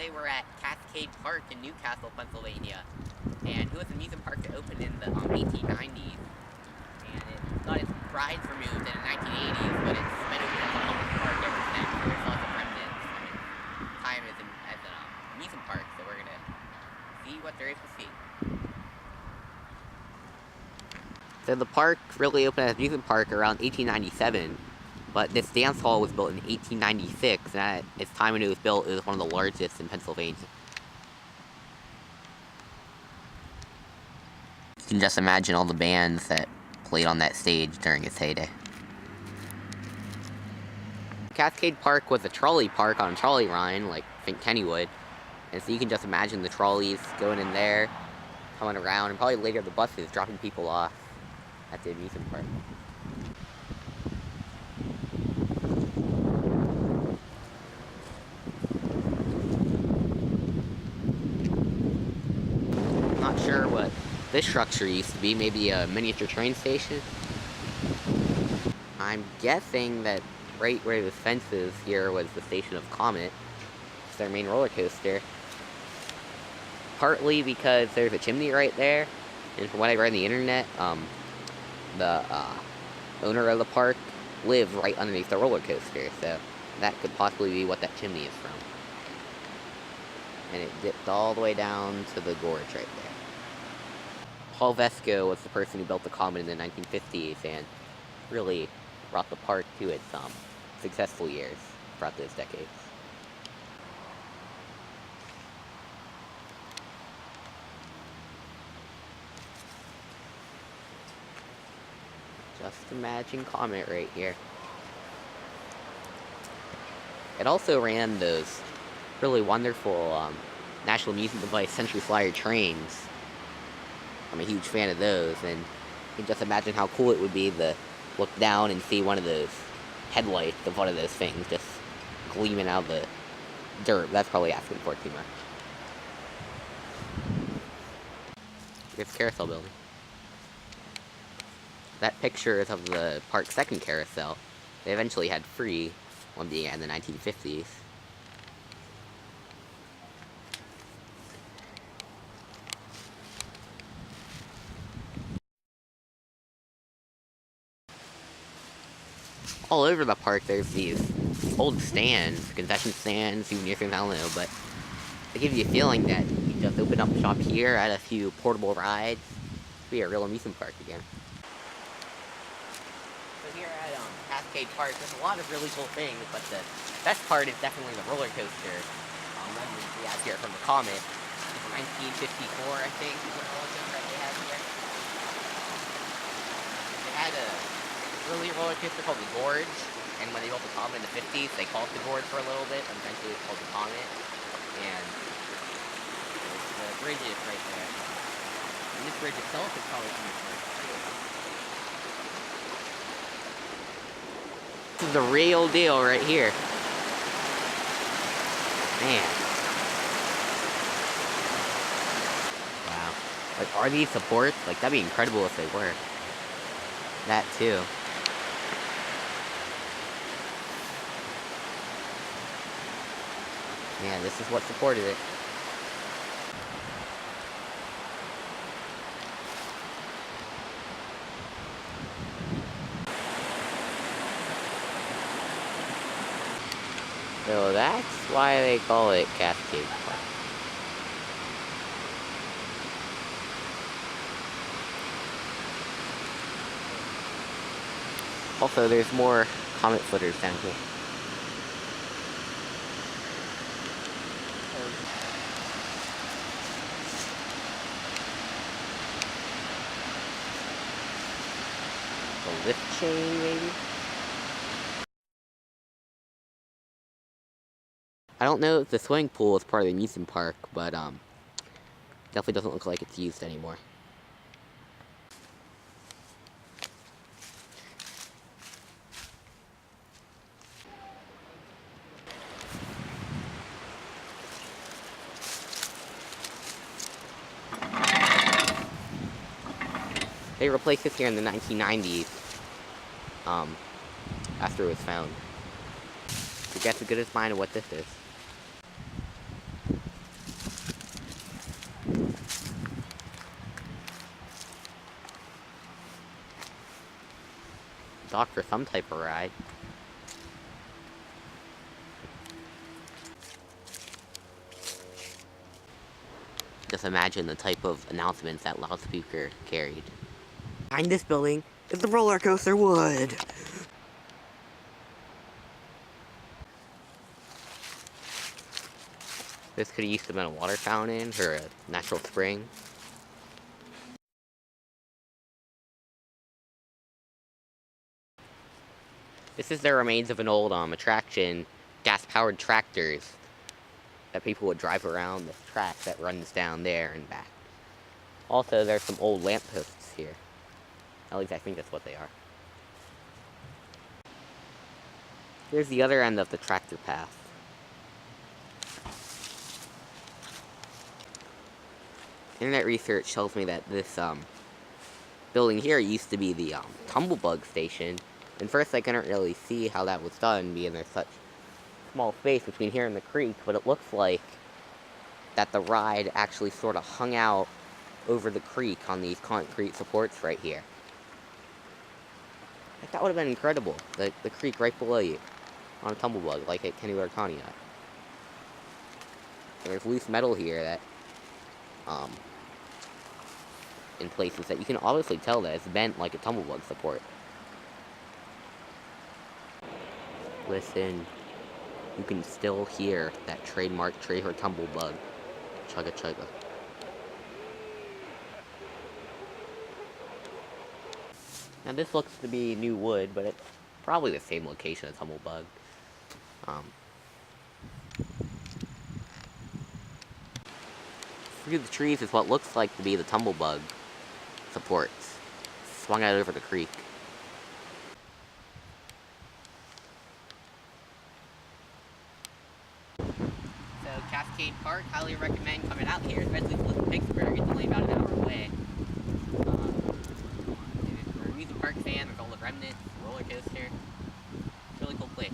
today we're at Cascade Park in Newcastle, Pennsylvania. And it was an amusement park that opened in the 1890s. And it got its rides removed in the 1980s, but it's been open as a public park ever since. So there's lots of remnants from its time as an amusement park. So we're going to see what there is to see. So the park really opened as an amusement park around 1897. But this dance hall was built in 1896, and at its time when it was built, it was one of the largest in Pennsylvania. You can just imagine all the bands that played on that stage during its heyday. Cascade Park was a trolley park on a trolley line, like think Kennywood. And so you can just imagine the trolleys going in there, coming around, and probably later the buses dropping people off at the amusement park. Not sure what this structure used to be, maybe a miniature train station. I'm guessing that right where the fence is here was the station of Comet. It's their main roller coaster. Partly because there's a chimney right there, and from what I read on the internet, the owner of the park lived right underneath the roller coaster, so that could possibly be what that chimney is from. And it dipped all the way down to the gorge right there. Paul Vesco was the person who built the Comet in the 1950s and really brought the park to its successful years throughout those decades. Just imagine Comet right here. It also ran those really wonderful National Amusement Device Century Flyer trains. I'm a huge fan of those, and you can just imagine how cool it would be to look down and see one of those headlights of one of those things just gleaming out of the dirt. That's probably asking for too much. Here's the carousel building. That picture is of the park's second carousel. They eventually had free, one being in the 1950s. All over the park there's these old stands, concession stands, souvenir things, I don't know, but they give you a feeling that you just open up shop here, add a few portable rides, be a real amusement park again. So here at Cascade Park, there's a lot of really cool things, but the best part is definitely the roller coaster. We have here from the Comet. It's 1954, I think, is the roller coaster that they have here. They had a early roller coaster called the Gorge, and when they built the Comet in the 50s, they called it the Gorge for a little bit, and eventually it was called the Comet, and the bridge is right there. And this bridge itself is probably from the first too. This is the real deal right here. Man. Wow. Like, are these supports? Like, that'd be incredible if they were. That too. Yeah, this is what supported it. So that's why they call it Cascade Park. Also, there's more Comet footers down here. A lift chain, maybe? I don't know if the swimming pool is part of the amusement park, but definitely doesn't look like it's used anymore. They replaced this here in the 1990s, after it was found. So guess as good as mine of what this is. dock for some type of ride. Just imagine the type of announcements that loudspeaker carried. Behind this building is the roller coaster wood. This could have used to have been a water fountain or a natural spring. This is the remains of an old attraction, gas-powered tractors that people would drive around this track that runs down there and back. Also, there's some old lampposts here. At least I think that's what they are. Here's the other end of the tractor path. Internet research tells me that this building here used to be the Tumblebug station. And first I couldn't really see how that was done, being there's such small space between here and the creek, but it looks like that the ride actually sort of hung out over the creek on these concrete supports right here. Like, that would have been incredible. The creek right below you on a Tumblebug, like at Kennywood or Conneaut. There's loose metal here that, in places that you can obviously tell that it's bent like a Tumblebug support. Listen, you can still hear that trademark Treher Tumblebug. Chugga chugga. Now this looks to be new wood, but it's probably the same location as Tumblebug. Through the trees is what looks like to be the Tumblebug supports, swung out over the creek. So Cascade Park, highly recommend coming out here, especially if you live in Pittsburgh. It's only about an hour away. If you're a amusement park fan, there's all the remnants, roller coaster. It's a really cool place.